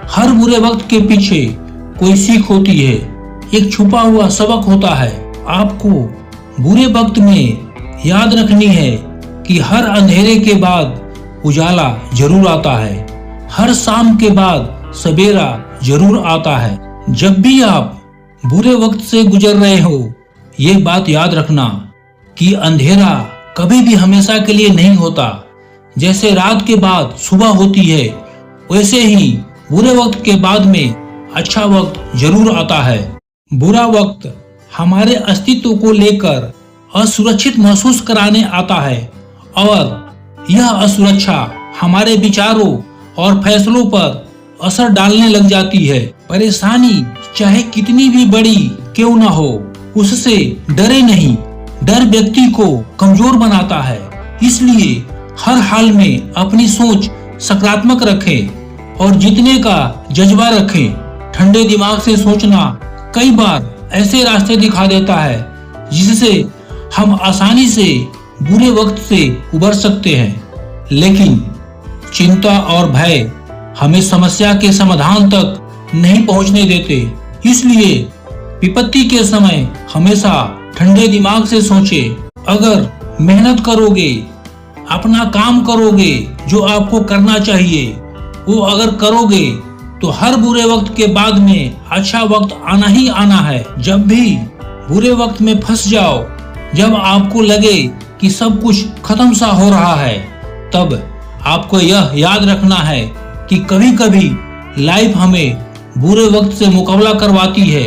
हर बुरे वक्त के पीछे कोई सीख होती है, एक छुपा हुआ सबक होता है। आपको बुरे वक्त में याद रखनी है कि हर अंधेरे के बाद उजाला जरूर आता है, हर शाम के बाद सवेरा जरूर आता है। जब भी आप बुरे वक्त से गुजर रहे हो, ये बात याद रखना कि अंधेरा कभी भी हमेशा के लिए नहीं होता। जैसे रात के बाद सुबह होती है, वैसे ही बुरे वक्त के बाद में अच्छा वक्त जरूर आता है। बुरा वक्त हमारे अस्तित्व को लेकर असुरक्षित महसूस कराने आता है और यह असुरक्षा हमारे विचारों और फैसलों पर असर डालने लग जाती है। परेशानी चाहे कितनी भी बड़ी क्यों न हो, उससे डरे नहीं। डर व्यक्ति को कमजोर बनाता है, इसलिए हर हाल में अपनी सोच सकारात्मक रखें और जीतने का जज्बा रखें। ठंडे दिमाग से सोचना कई बार ऐसे रास्ते दिखा देता है जिससे हम आसानी से बुरे वक्त से उबर सकते हैं। लेकिन चिंता और भय हमें समस्या के समाधान तक नहीं पहुंचने देते। इसलिए विपत्ति के समय हमेशा ठंडे दिमाग से सोचें। अगर मेहनत करोगे, अपना काम करोगे जो आपको करना चाहिए, वो अगर करोगे तो हर बुरे वक्त के बाद में अच्छा वक्त आना ही आना है। जब भी बुरे वक्त में फंस जाओ, जब आपको लगे कि सब कुछ खत्म सा हो रहा है, तब आपको यह याद रखना है कि कभी कभी लाइफ हमें बुरे वक्त से मुकाबला करवाती है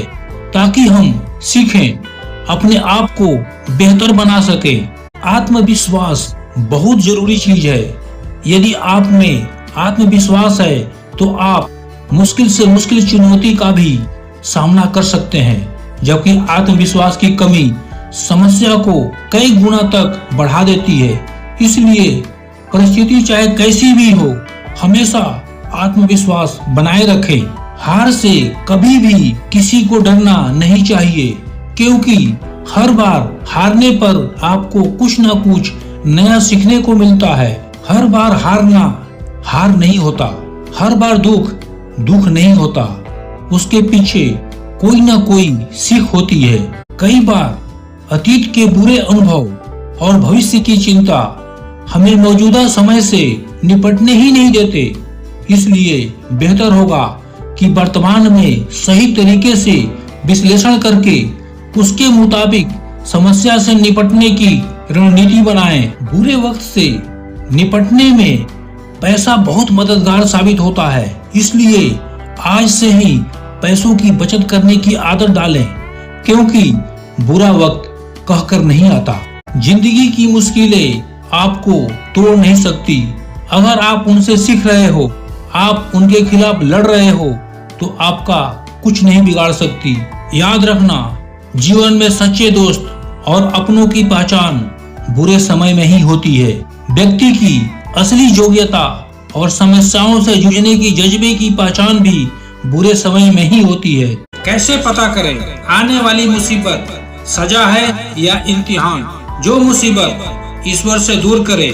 ताकि हम सीखें, अपने आप को बेहतर बना सकें। आत्मविश्वास बहुत जरूरी चीज है। यदि आप में आत्मविश्वास है तो आप मुश्किल से मुश्किल चुनौती का भी सामना कर सकते हैं, जबकि आत्मविश्वास की कमी समस्या को कई गुना तक बढ़ा देती है। इसलिए परिस्थिति चाहे कैसी भी हो, हमेशा आत्मविश्वास बनाए रखें। हार से कभी भी किसी को डरना नहीं चाहिए, क्योंकि हर बार हारने पर आपको कुछ न कुछ नया सीखने को मिलता है। हर बार हारना हार नहीं होता, हर बार दुख नहीं होता, उसके पीछे कोई ना कोई सीख होती है। कई बार अतीत के बुरे अनुभव और भविष्य की चिंता हमें मौजूदा समय से निपटने ही नहीं देते। इसलिए बेहतर होगा कि वर्तमान में सही तरीके से विश्लेषण करके उसके मुताबिक समस्या से निपटने की रणनीति बनाएं। बुरे वक्त से निपटने में पैसा बहुत मददगार साबित होता है, इसलिए आज से ही पैसों की बचत करने की आदत डालें, क्योंकि बुरा वक्त कहकर नहीं आता। जिंदगी की मुश्किलें आपको तोड़ नहीं सकती। अगर आप उनसे सीख रहे हो, आप उनके खिलाफ लड़ रहे हो, तो आपका कुछ नहीं बिगाड़ सकती। याद रखना, जीवन में सच्चे दोस्त और अपनों की पहचान बुरे समय में ही होती है। व्यक्ति की असली योग्यता और समस्याओं से जूझने की जज्बे की पहचान भी बुरे समय में ही होती है। कैसे पता करें आने वाली मुसीबत सजा है या इम्तिहान? जो मुसीबत ईश्वर से दूर करे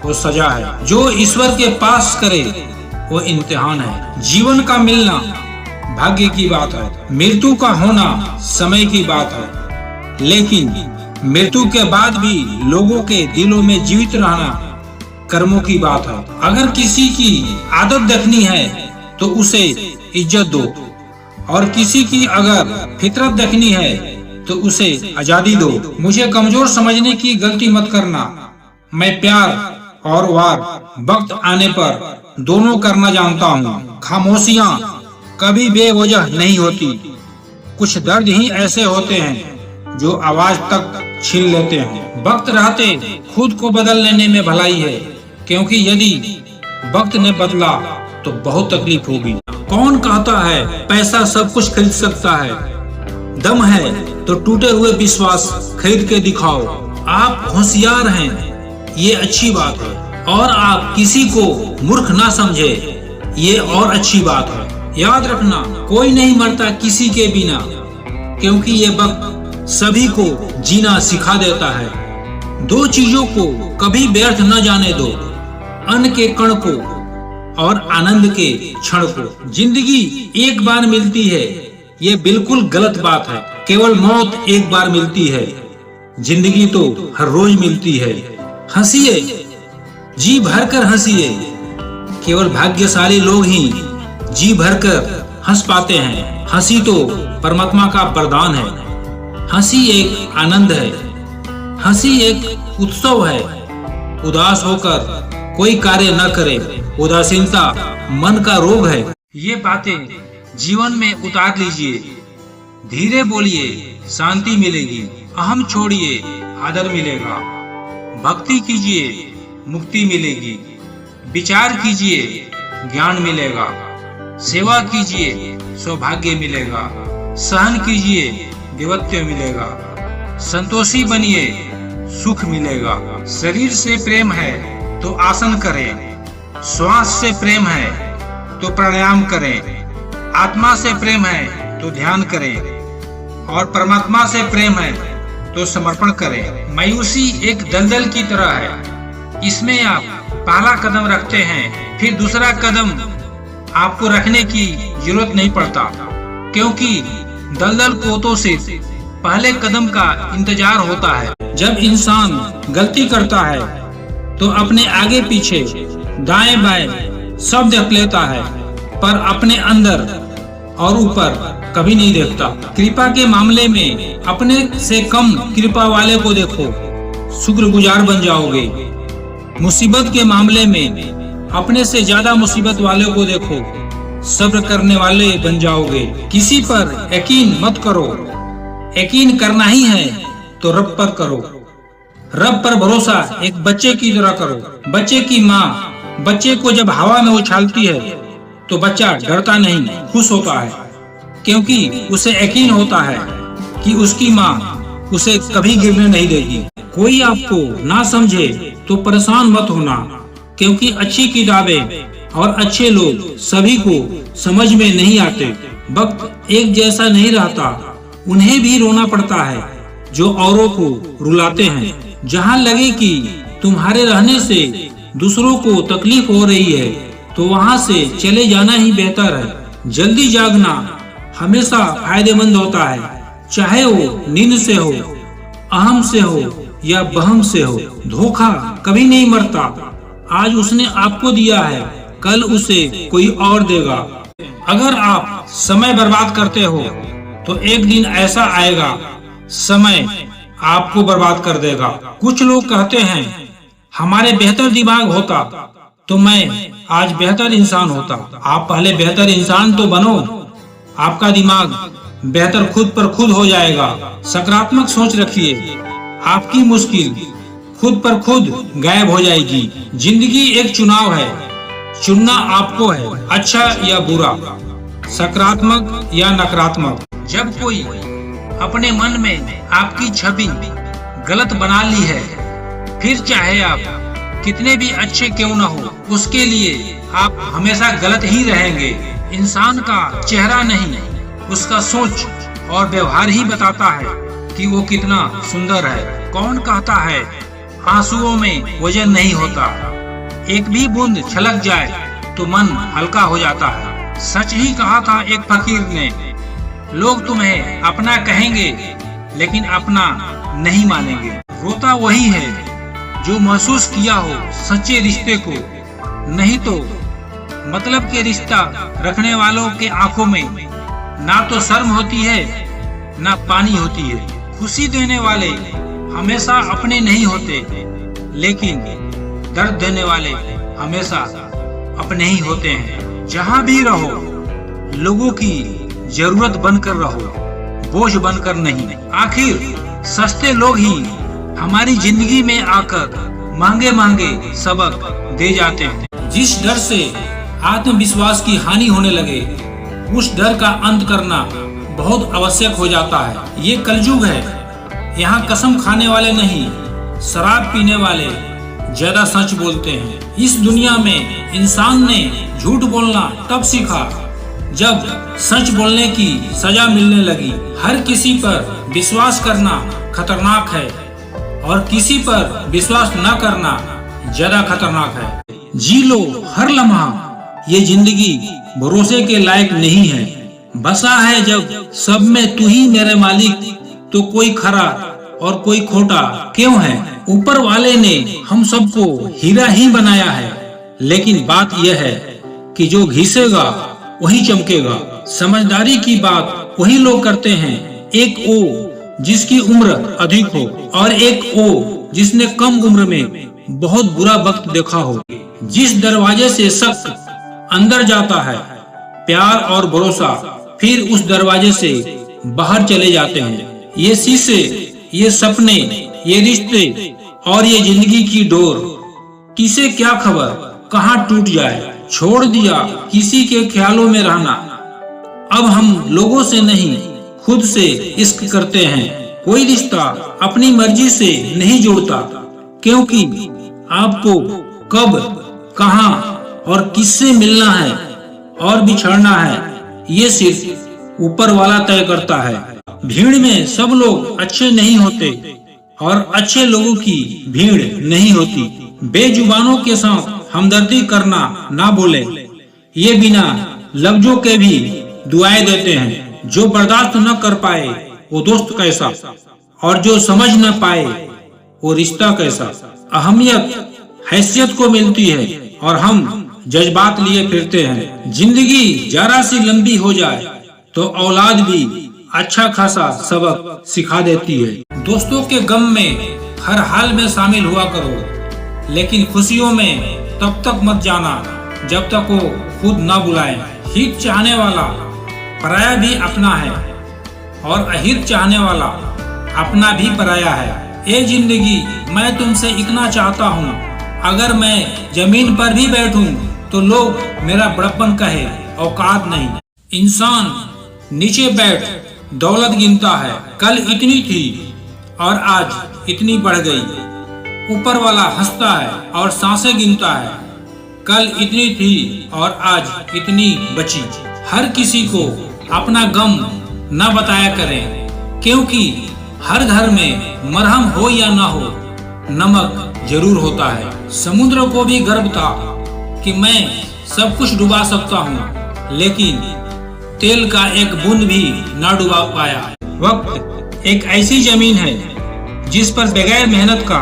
वो सजा है, जो ईश्वर के पास करे वो इम्तिहान है। जीवन का मिलना भाग्य की बात है, मृत्यु का होना समय की बात है, लेकिन मृत्यु के बाद भी लोगों के दिलों में जीवित रहना कर्मों की बात है। अगर किसी की आदत देखनी है तो उसे इज्जत दो, और किसी की अगर फितरत देखनी है तो उसे आजादी दो। मुझे कमजोर समझने की गलती मत करना। मैं प्यार और वार वक्त आने पर दोनों करना जानता हूँ। खामोशियाँ कभी बेवजह नहीं होती। कुछ दर्द ही ऐसे होते हैं जो आवाज तक छीन लेते हैं। वक्त रहते खुद को बदल लेने में भलाई है, क्योंकि यदि वक्त ने बदला तो बहुत तकलीफ होगी। कौन कहता है पैसा सब कुछ खरीद सकता है? दम है तो टूटे हुए विश्वास खरीद के दिखाओ। आप होशियार हैं, ये अच्छी बात है, और आप किसी को मूर्ख ना समझे, ये और अच्छी बात है। याद रखना, कोई नहीं मरता किसी के बिना, क्योंकि ये वक्त सभी को जीना सिखा देता है। दो चीजों को कभी व्यर्थ न जाने दो, अन्न के कण को और आनंद के क्षण को। जिंदगी एक बार मिलती है, ये बिल्कुल गलत बात है। केवल मौत एक बार मिलती है, जिंदगी तो हर रोज मिलती है। हंसिए, जी भरकर हंसिए। केवल भाग्यशाली लोग ही जी भरकर हंस पाते हैं। हंसी तो परमात्मा का वरदान है। हंसी एक आनंद है, हंसी एक उत्सव है। उदास होकर कोई कार्य न करे, उदासीनता मन का रोग है। ये बातें जीवन में उतार लीजिए। धीरे बोलिए, शांति मिलेगी। अहम छोड़िए, आदर मिलेगा। भक्ति कीजिए, मुक्ति मिलेगी। विचार कीजिए, ज्ञान मिलेगा। सेवा कीजिए, सौभाग्य मिलेगा। सहन कीजिए, देवत्व मिलेगा। संतोषी बनिए, सुख मिलेगा। शरीर से प्रेम है तो आसन करें, श्वास से प्रेम है तो प्राणायाम करें, आत्मा से प्रेम है तो ध्यान करें, और परमात्मा से प्रेम है तो समर्पण करें। मायूसी एक दलदल की तरह है, इसमें आप पहला कदम रखते हैं, फिर दूसरा कदम आपको रखने की जरूरत नहीं पड़ता, क्योंकि दलदल को तो सिर्फ पहले कदम का इंतजार होता है। जब इंसान गलती करता है तो अपने आगे पीछे दाएं बाएं सब देख लेता है, पर अपने अंदर और ऊपर कभी नहीं देखता। कृपा के मामले में अपने से कम कृपा वाले को देखो, शुक्रगुजार बन जाओगे। मुसीबत के मामले में अपने से ज्यादा मुसीबत वाले को देखो, सब्र करने वाले बन जाओगे। किसी पर यकीन मत करो, यकीन करना ही है तो रब पर करो। रब पर भरोसा एक बच्चे की तरह करो। बच्चे की माँ बच्चे को जब हवा में उछालती है तो बच्चा डरता नहीं, खुश होता है, क्योंकि उसे यकीन होता है कि उसकी माँ उसे कभी गिरने नहीं देगी। कोई आपको ना समझे तो परेशान मत होना, क्योंकि अच्छी किताबें और अच्छे लोग सभी को समझ में नहीं आते। वक्त एक जैसा नहीं रहता, उन्हें भी रोना पड़ता है जो औरों को रुलाते हैं। जहाँ लगे कि तुम्हारे रहने से दूसरों को तकलीफ हो रही है तो वहाँ से चले जाना ही बेहतर है। जल्दी जागना हमेशा फायदेमंद होता है, चाहे वो नींद से हो, अहम से हो या बहम से हो। धोखा कभी नहीं मरता, आज उसने आपको दिया है, कल उसे कोई और देगा। अगर आप समय बर्बाद करते हो तो एक दिन ऐसा आएगा, समय आपको बर्बाद कर देगा। कुछ लोग कहते हैं हमारे बेहतर दिमाग होता तो मैं आज बेहतर इंसान होता। आप पहले बेहतर इंसान तो बनो, आपका दिमाग बेहतर खुद पर खुद हो जाएगा। सकारात्मक सोच रखिए, आपकी मुश्किल खुद पर खुद गायब हो जाएगी। जिंदगी एक चुनाव है, चुनना आपको है, अच्छा या बुरा, सकारात्मक या नकारात्मक। जब कोई अपने मन में आपकी छवि गलत बना ली है, फिर चाहे आप कितने भी अच्छे क्यों न हो, उसके लिए आप हमेशा गलत ही रहेंगे। इंसान का चेहरा नहीं, उसका सोच और व्यवहार ही बताता है कि वो कितना सुंदर है। कौन कहता है आंसुओं में वजन नहीं होता, एक भी बूंद छलक जाए तो मन हल्का हो जाता है। सच ही कहा था एक फकीर ने, लोग तुम्हें अपना कहेंगे लेकिन अपना नहीं मानेंगे। रोता वही है जो महसूस किया हो सच्चे रिश्ते को, नहीं तो मतलब के रिश्ता रखने वालों के आंखों में ना तो शर्म होती है ना पानी होती है। खुशी देने वाले हमेशा अपने नहीं होते, लेकिन दर्द देने वाले हमेशा अपने ही होते हैं। जहाँ भी रहो लोगों की जरूरत बनकर रहो, बोझ बनकर नहीं। आखिर सस्ते लोग ही हमारी जिंदगी में आकर महंगे महंगे सबक दे जाते हैं। जिस डर से आत्मविश्वास की हानि होने लगे, उस डर का अंत करना बहुत आवश्यक हो जाता है। ये कलयुग है, यहाँ कसम खाने वाले नहीं, शराब पीने वाले ज्यादा सच बोलते हैं। इस दुनिया में इंसान ने झूठ बोलना तब सीखा जब सच बोलने की सजा मिलने लगी। हर किसी पर विश्वास करना खतरनाक है और किसी पर विश्वास न करना ज्यादा खतरनाक है। जी लो हर लम्हा, ये जिंदगी भरोसे के लायक नहीं है। बसा है जब सब में तू ही मेरे मालिक, तो कोई खरा और कोई खोटा क्यों है। ऊपर वाले ने हम सबको हीरा ही बनाया है, लेकिन बात यह है कि जो घिसेगा वही चमकेगा। समझदारी की बात वही लोग करते हैं, एक वो जिसकी उम्र अधिक हो और एक वो जिसने कम उम्र में बहुत बुरा वक्त देखा हो। जिस दरवाजे से शक अंदर जाता है, प्यार और भरोसा फिर उस दरवाजे से बाहर चले जाते हैं। ये शीशे, ये सपने, ये रिश्ते और ये जिंदगी की डोर, किसे क्या खबर कहाँ टूट जाए। छोड़ दिया किसी के ख्यालों में रहना, अब हम लोगों से नहीं खुद से इश्क करते हैं। कोई रिश्ता अपनी मर्जी से नहीं जोड़ता, क्योंकि आपको कब, कहां और किससे मिलना है और बिछड़ना है, ये सिर्फ ऊपर वाला तय करता है। भीड़ में सब लोग अच्छे नहीं होते और अच्छे लोगों की भीड़ नहीं होती। बेजुबानों के साथ हमदर्दी करना ना बोले, ये बिना लफ्जों के भी दुआएं देते हैं। जो बर्दाश्त न कर पाए वो दोस्त कैसा, और जो समझ न पाए वो रिश्ता कैसा। अहमियत हैसियत को मिलती है और हम जज्बात लिए फिरते हैं। जिंदगी जरा सी लंबी हो जाए तो औलाद भी अच्छा खासा सबक सिखा देती है। दोस्तों के गम में हर हाल में शामिल हुआ करो, लेकिन खुशियों में तब तक मत जाना जब तक वो खुद न बुलाए। हित चाहने वाला पराया भी अपना है और अहित चाहने वाला अपना भी पराया है। ए जिंदगी, मैं तुमसे इतना चाहता हूँ, अगर मैं जमीन पर भी बैठूं तो लोग मेरा बड़प्पन कहे, औकात नहीं। इंसान नीचे बैठ दौलत गिनता है, कल इतनी थी और आज इतनी बढ़ गई। ऊपर वाला हंसता है और सांसें गिनता है, कल इतनी थी और आज इतनी बची। हर किसी को अपना गम न बताया करें, क्योंकि हर घर में मरहम हो या ना हो, नमक जरूर होता है। समुद्र को भी गर्व था कि मैं सब कुछ डुबा सकता हूँ, लेकिन तेल का एक बूंद भी ना डुबा पाया। वक्त एक ऐसी जमीन है जिस पर बगैर मेहनत का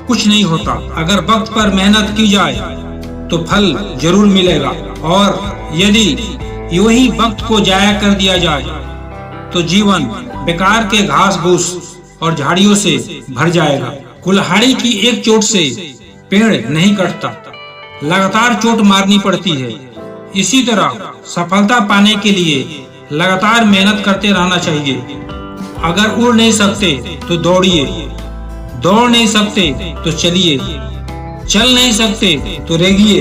कुछ नहीं होता। अगर वक्त पर मेहनत की जाए तो फल जरूर मिलेगा, और यदि यूं ही वक्त को जाया कर दिया जाए तो जीवन बेकार के घास फूस और झाड़ियों से भर जाएगा। कुल्हाड़ी की एक चोट से पेड़ नहीं कटता, लगातार चोट मारनी पड़ती है। इसी तरह सफलता पाने के लिए लगातार मेहनत करते रहना चाहिए। अगर उड़ नहीं सकते तो दौड़िए, दौड़ नहीं सकते तो चलिए, चल नहीं सकते तो रेंगिए,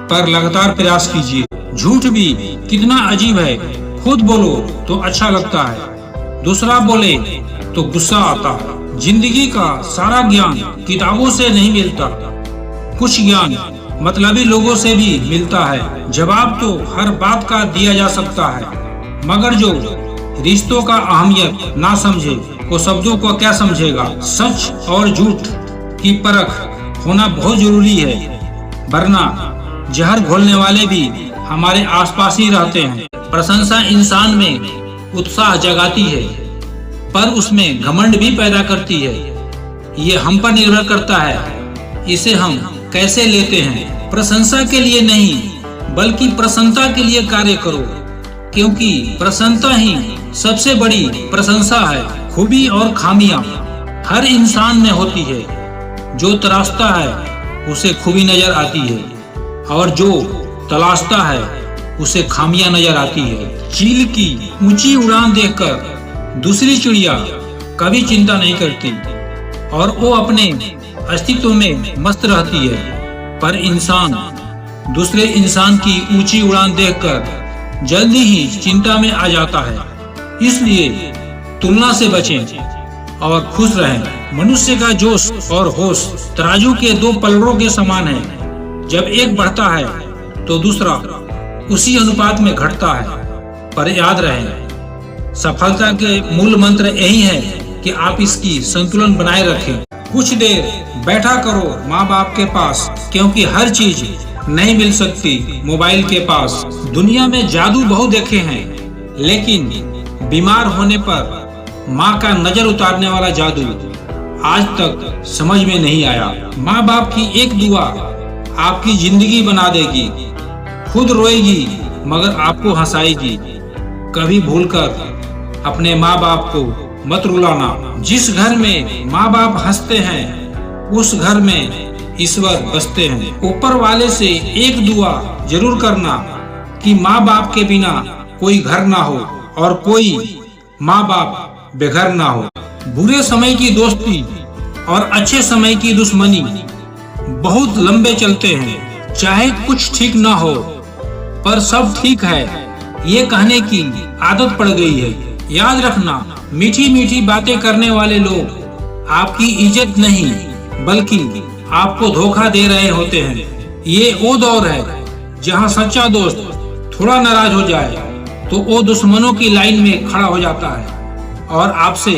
पर लगातार प्रयास कीजिए। झूठ भी कितना अजीब है, खुद बोलो तो अच्छा लगता है, दूसरा बोले तो गुस्सा आता है। जिंदगी का सारा ज्ञान किताबों से नहीं मिलता, कुछ ज्ञान मतलबी लोगों से भी मिलता है। जवाब तो हर बात का दिया जा सकता है, मगर जो रिश्तों का अहमियत ना समझे वो शब्दों को क्या समझेगा। सच और झूठ की परख होना बहुत जरूरी है, वरना जहर घोलने वाले भी हमारे आसपास ही रहते हैं। प्रशंसा इंसान में उत्साह जगाती है, पर उसमें घमंड भी पैदा करती है। ये हम पर निर्भर करता है, इसे हम कैसे लेते हैं। प्रशंसा के लिए नहीं, बल्कि प्रसन्नता के लिए कार्य करो, क्योंकि प्रसन्नता ही सबसे बड़ी प्रशंसा है। खूबी और खामियां हर इंसान में होती है, जो तराशता है उसे खूबी नजर आती है, और जो तलाशता है उसे खामियां नजर आती है। चील की ऊंची उड़ान देखकर दूसरी चिड़िया कभी चिंता नहीं करती, और वो अपने अस्तित्व में मस्त रहती है, पर इंसान दूसरे इंसान की ऊंची उड़ान देखकर जल्दी ही चिंता में आ जाता है। इसलिए तुलना से बचें और खुश रहें। मनुष्य का जोश और होश तराजू के दो पलड़ों के समान है, जब एक बढ़ता है तो दूसरा उसी अनुपात में घटता है। पर याद रहे, सफलता के मूल मंत्र यही है कि आप इसकी संतुलन बनाए रखें। कुछ देर बैठा करो माँ बाप के पास, क्योंकि हर चीज नहीं मिल सकती मोबाइल के पास। दुनिया में जादू बहुत देखे हैं, लेकिन बीमार होने पर माँ का नजर उतारने वाला जादू आज तक समझ में नहीं आया। माँ बाप की एक दुआ आपकी जिंदगी बना देगी। खुद रोएगी मगर आपको हंसाएगी। कभी भूलकर अपने माँ बाप को मत रुलाना। जिस घर में माँ बाप हंसते हैं उस घर में ईश्वर बसते हैं। ऊपर वाले से एक दुआ जरूर करना कि माँ बाप के बिना कोई घर ना हो और कोई माँ बाप बेघर ना हो। बुरे समय की दोस्ती और अच्छे समय की दुश्मनी बहुत लंबे चलते हैं। चाहे कुछ ठीक ना हो पर सब ठीक है ये कहने की आदत पड़ गई है। याद रखना, मीठी मीठी बातें करने वाले लोग आपकी इज्जत नहीं बल्कि आपको धोखा दे रहे होते हैं। ये वो दौर है जहां सच्चा दोस्त थोड़ा नाराज हो जाए तो वो दुश्मनों की लाइन में खड़ा हो जाता है और आपसे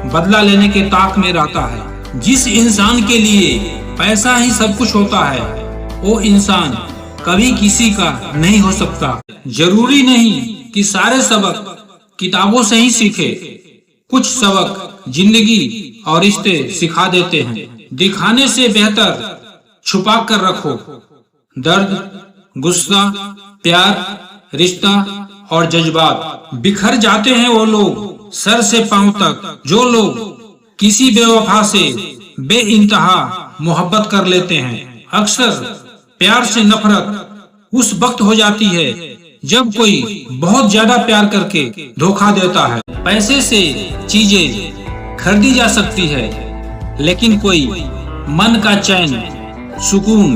बदला लेने के ताक में रहता है। जिस इंसान के लिए पैसा ही सब कुछ होता है वो इंसान कभी किसी का नहीं हो सकता। जरूरी नहीं कि सारे सबक किताबों से ही सीखे। कुछ सबक जिंदगी और रिश्ते सिखा देते हैं। दिखाने से बेहतर छुपा कर रखो। दर्द, गुस्सा, प्यार, रिश्ता और जज्बात बिखर जाते हैं वो लोग सर से पांव तक जो लोग किसी बेवफा से बेइंतहा मोहब्बत कर लेते हैं। अक्सर प्यार से नफरत उस वक्त हो जाती है जब कोई बहुत ज्यादा प्यार करके धोखा देता है। पैसे से चीजें खरीदी जा सकती है लेकिन कोई मन का चैन, सुकून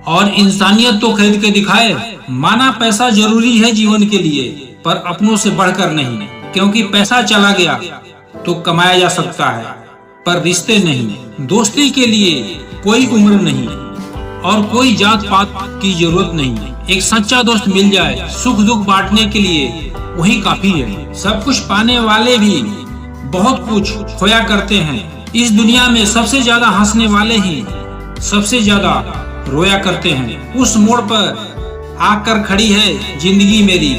और इंसानियत तो खरीद के दिखाए। माना पैसा जरूरी है जीवन के लिए पर अपनों से बढ़कर नहीं, क्योंकि पैसा चला गया तो कमाया जा सकता है पर रिश्ते नहीं। दोस्ती के लिए कोई उम्र नहीं और कोई जात पात की जरूरत नहीं। एक सच्चा दोस्त मिल जाए सुख दुख बांटने के लिए वही काफी है। सब कुछ पाने वाले भी बहुत कुछ खोया करते हैं। इस दुनिया में सबसे ज्यादा हंसने वाले ही सबसे ज्यादा रोया करते हैं। उस मोड़ पर आकर खड़ी है जिंदगी मेरी,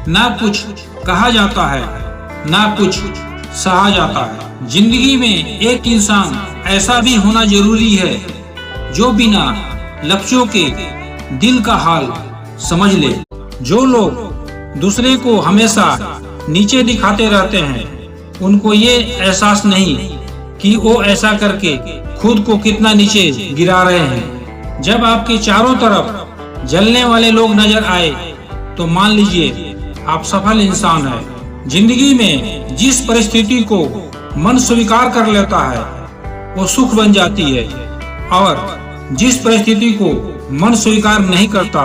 ना कुछ कहा जाता है ना कुछ सहा जाता है। जिंदगी में एक इंसान ऐसा भी होना जरूरी है जो बिना लफ्जों के दिल का हाल समझ ले। जो लोग दूसरे को हमेशा नीचे दिखाते रहते हैं उनको ये एहसास नहीं कि वो ऐसा करके खुद को कितना नीचे गिरा रहे हैं। जब आपके चारों तरफ जलने वाले लोग नजर आए तो मान लीजिए आप सफल इंसान हैं। जिंदगी में जिस परिस्थिति को मन स्वीकार कर लेता है वो सुख बन जाती है और जिस परिस्थिति को मन स्वीकार नहीं करता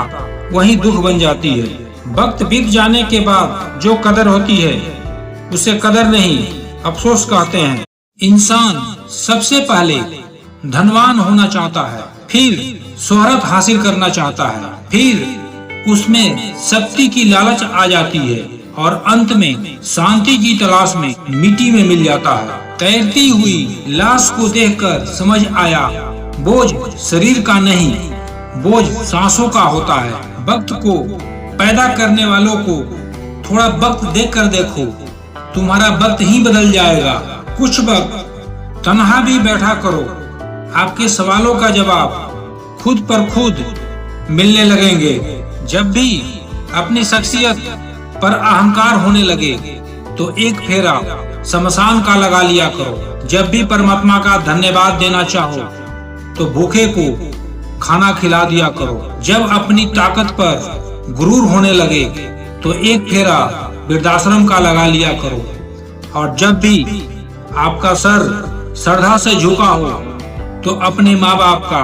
वही दुख बन जाती है। वक्त बीत जाने के बाद जो कदर होती है उसे कदर नहीं अफसोस कहते हैं। इंसान सबसे पहले धनवान होना चाहता है, फिर शोहरत हासिल करना चाहता है, फिर उसमें शक्ति की लालच आ जाती है और अंत में शांति की तलाश में मिट्टी में मिल जाता है। तैरती हुई लाश को देखकर समझ आया बोझ शरीर का नहीं बोझ सांसों का होता है। वक्त को पैदा करने वालों को थोड़ा वक्त देकर देखो, तुम्हारा वक्त ही बदल जाएगा। कुछ वक्त तन्हा भी बैठा करो, आपके सवालों का जवाब खुद पर खुद मिलने लगेंगे। जब भी अपनी शख्सियत पर अहंकार होने लगे तो एक फेरा शमशान का लगा लिया करो। जब भी परमात्मा का धन्यवाद देना चाहो तो भूखे को खाना खिला दिया करो। जब अपनी ताकत पर गुरूर होने लगे तो एक फेरा वृद्धाश्रम का लगा लिया करो। और जब भी आपका सर श्रद्धा से झुका हो तो अपने माँ बाप का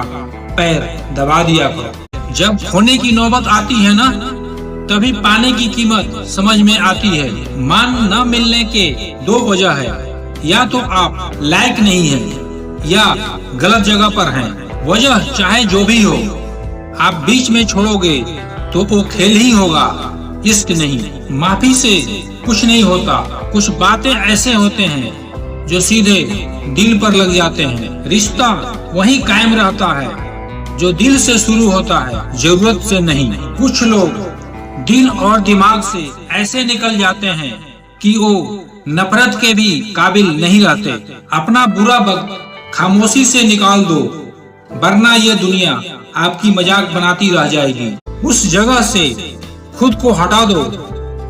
पैर दबा दिया करो। जब खोने की नौबत आती है ना तभी पाने की कीमत समझ में आती है। मान न मिलने के दो वजह है, या तो आप लायक नहीं हैं या गलत जगह पर हैं। वजह चाहे जो भी हो आप बीच में छोड़ोगे तो वो खेल ही होगा, इश्क नहीं। माफी से कुछ नहीं होता, कुछ बातें ऐसे होते हैं जो सीधे दिल पर लग जाते हैं। रिश्ता वही कायम रहता है जो दिल से शुरू होता है, जरूरत से नहीं। कुछ लोग दिल और दिमाग से ऐसे निकल जाते हैं कि वो नफरत के भी काबिल नहीं रहते। अपना बुरा वक्त खामोशी से निकाल दो, वरना ये दुनिया आपकी मजाक बनाती रह जाएगी। उस जगह से खुद को हटा दो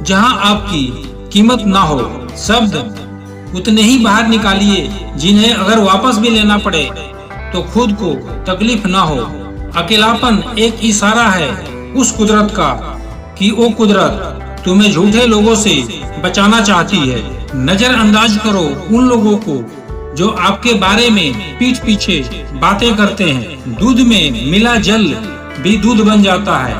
जहां आपकी कीमत ना हो। शब्द उतने ही बाहर निकालिए जिन्हें अगर वापस भी लेना पड़े तो खुद को तकलीफ ना हो। अकेलापन एक इशारा है उस कुदरत का कि वो कुदरत तुम्हें झूठे लोगों से बचाना चाहती है। नजरअंदाज करो उन लोगों को जो आपके बारे में पीठ पीछे बातें करते हैं। दूध में मिला जल भी दूध बन जाता है।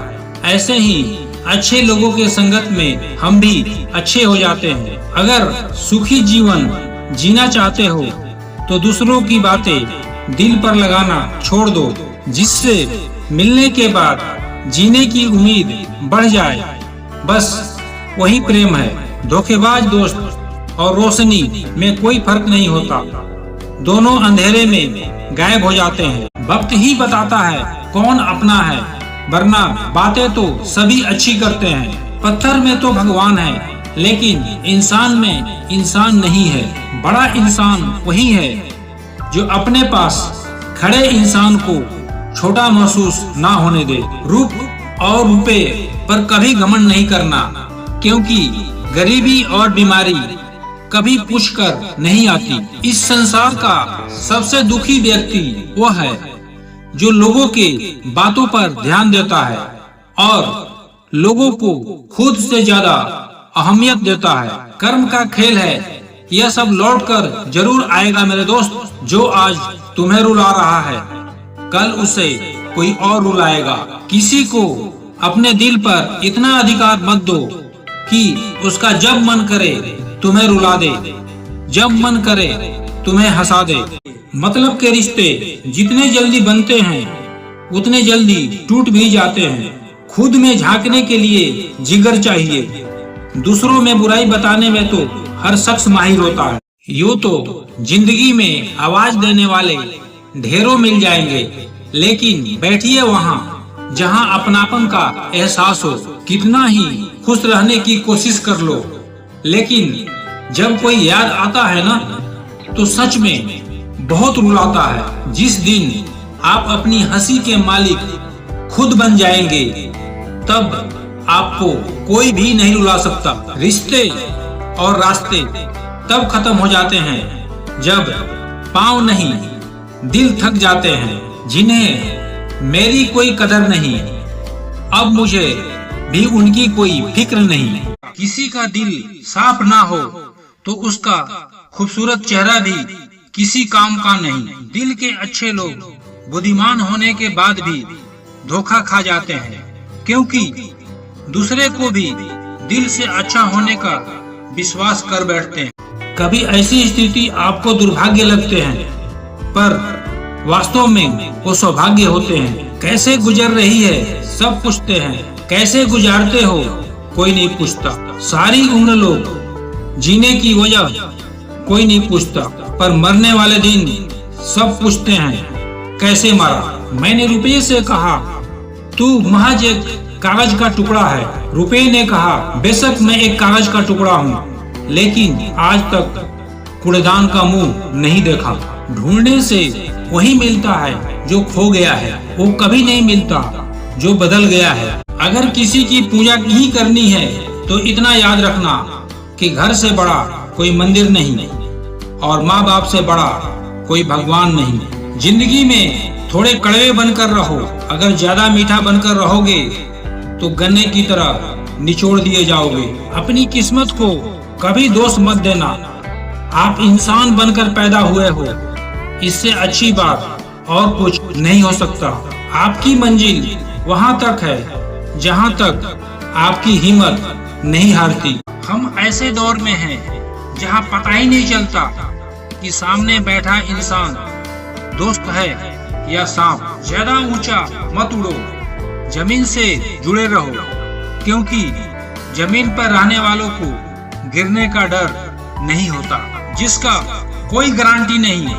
ऐसे ही अच्छे लोगों के संगत में हम भी अच्छे हो जाते हैं। अगर सुखी जीवन जीना चाहते हो तो दूसरों की बातें दिल पर लगाना छोड़ दो, जिससे मिलने के बाद जीने की उम्मीद बढ़ जाए। बस वही प्रेम है। धोखेबाज दोस्त और रोशनी में कोई फर्क नहीं होता, दोनों अंधेरे में गायब हो जाते हैं। वक्त ही बताता है कौन अपना है, वरना बातें तो सभी अच्छी करते हैं। पत्थर में तो भगवान है, लेकिन इंसान में इंसान नहीं है। बड़ा इंसान वही है जो अपने पास खड़े इंसान को छोटा महसूस ना होने दे। रूप और रुपए पर कभी घमंड नहीं करना, क्योंकि गरीबी और बीमारी कभी पूछकर नहीं आती। इस संसार का सबसे दुखी व्यक्ति वो है जो लोगों के बातों पर ध्यान देता है और लोगों को खुद से ज्यादा अहमियत देता है। कर्म का खेल है, यह सब लौट कर जरूर आएगा मेरे दोस्त। जो आज तुम्हें रुला रहा है, कल उसे कोई और रुलाएगा। किसी को अपने दिल पर इतना अधिकार मत दो कि उसका जब मन करे तुम्हें रुला दे, जब मन करे तुम्हें हंसा दे। मतलब के रिश्ते जितने जल्दी बनते हैं उतने जल्दी टूट भी जाते हैं। खुद में झांकने के लिए जिगर चाहिए, दूसरों में बुराई बताने में तो हर शख्स माहिर होता है। यूं तो जिंदगी में आवाज देने वाले ढेरों मिल जाएंगे, लेकिन बैठिए वहाँ जहाँ अपनापन का एहसास हो। कितना ही खुश रहने की कोशिश कर लो, लेकिन जब कोई याद आता है ना, तो सच में बहुत रुलाता है। जिस दिन आप अपनी हंसी के मालिक खुद बन जाएंगे, तब आपको कोई भी नहीं रुला सकता। रिश्ते और रास्ते तब खत्म हो जाते हैं जब पाँव नहीं दिल थक जाते हैं। जिन्हें मेरी कोई कदर नहीं, अब मुझे भी उनकी कोई फिक्र नहीं। किसी का दिल साफ ना हो तो उसका खूबसूरत चेहरा भी किसी काम का नहीं। दिल के अच्छे लोग बुद्धिमान होने के बाद भी धोखा खा जाते हैं, क्योंकि दूसरे को भी दिल से अच्छा होने का विश्वास कर बैठते हैं। कभी ऐसी स्थिति आपको दुर्भाग्य लगते हैं, पर वास्तव में वो सौभाग्य होते हैं। कैसे गुजर रही है सब पूछते हैं, कैसे गुजारते हो कोई नहीं पूछता। सारी उम्र लोग जीने की वजह कोई नहीं पूछता, पर मरने वाले दिन सब पूछते हैं कैसे मरा। मैंने रुपये से कहा तू महज एक कागज का टुकड़ा है। रुपये ने कहा बेशक मैं एक कागज का टुकड़ा हूँ, लेकिन आज तक कूड़ेदान का मुंह नहीं देखा। ढूंढने से वही मिलता है जो खो गया है, वो कभी नहीं मिलता जो बदल गया है। अगर किसी की पूजा ही करनी है तो इतना याद रखना कि घर से बड़ा कोई मंदिर नहीं और माँ बाप से बड़ा कोई भगवान नहीं। जिंदगी में थोड़े कड़वे बनकर रहो, अगर ज्यादा मीठा बनकर रहोगे तो गन्ने की तरह निचोड़ दिए जाओगे। अपनी किस्मत को कभी दोष मत देना, आप इंसान बनकर पैदा हुए हो, इससे अच्छी बात और कुछ नहीं हो सकता। आपकी मंजिल वहाँ तक है जहाँ तक आपकी हिम्मत नहीं हारती। हम ऐसे दौर में हैं जहाँ पता ही नहीं चलता कि सामने बैठा इंसान दोस्त है या सांप। ज्यादा ऊंचा मत उड़ो, जमीन से जुड़े रहो, क्योंकि जमीन पर रहने वालों को गिरने का डर नहीं होता। जिसका कोई गारंटी नहीं,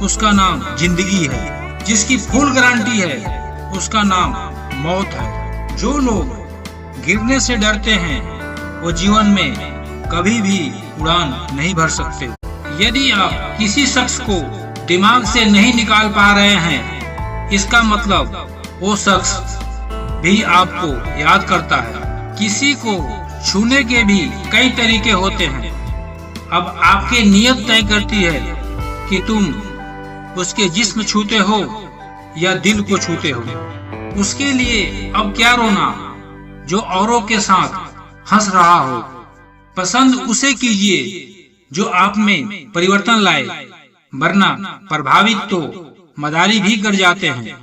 उसका नाम जिंदगी है। जिसकी फुल गारंटी है उसका नाम मौत है। जो लोग गिरने से डरते हैं वो जीवन में कभी भी उड़ान नहीं भर सकते। यदि आप किसी शख्स को दिमाग से नहीं निकाल पा रहे हैं, इसका मतलब वो शख्स भी आपको याद करता है। किसी को छूने के भी कई तरीके होते हैं। अब आपकी नियत तय करती है कि तुम उसके जिस्म छूते हो या दिल को छूते हो। उसके लिए अब क्या रोना जो औरों के साथ हंस रहा हो। पसंद उसे कीजिए जो आप में परिवर्तन लाए, वरना प्रभावित तो मदारी भी कर जाते हैं।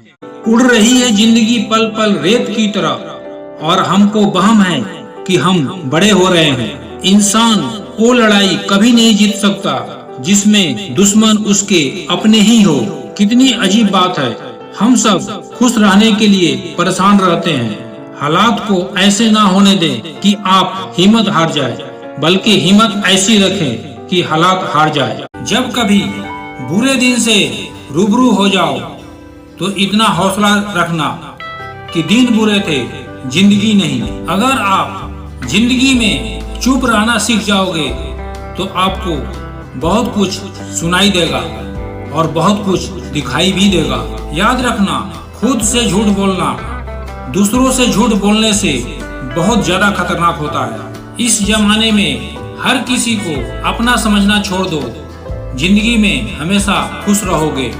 उड़ रही है जिंदगी पल पल रेत की तरह और हमको वहम है कि हम बड़े हो रहे हैं। इंसान वो लड़ाई कभी नहीं जीत सकता जिसमें दुश्मन उसके अपने ही हो। कितनी अजीब बात है, हम सब खुश रहने के लिए परेशान रहते हैं। हालात को ऐसे ना होने दें कि आप हिम्मत हार जाए, बल्कि हिम्मत ऐसी रखें कि हालात हार जाए। जब कभी बुरे दिन से रूबरू हो जाओ तो इतना हौसला रखना कि दिन बुरे थे, जिंदगी नहीं। अगर आप जिंदगी में चुप रहना सीख जाओगे तो आपको बहुत कुछ सुनाई देगा और बहुत कुछ दिखाई भी देगा। याद रखना, खुद से झूठ बोलना दूसरों से झूठ बोलने से बहुत ज्यादा खतरनाक होता है। इस जमाने में हर किसी को अपना समझना छोड़ दो। जिंदगी में हमेशा खुश रहोगे।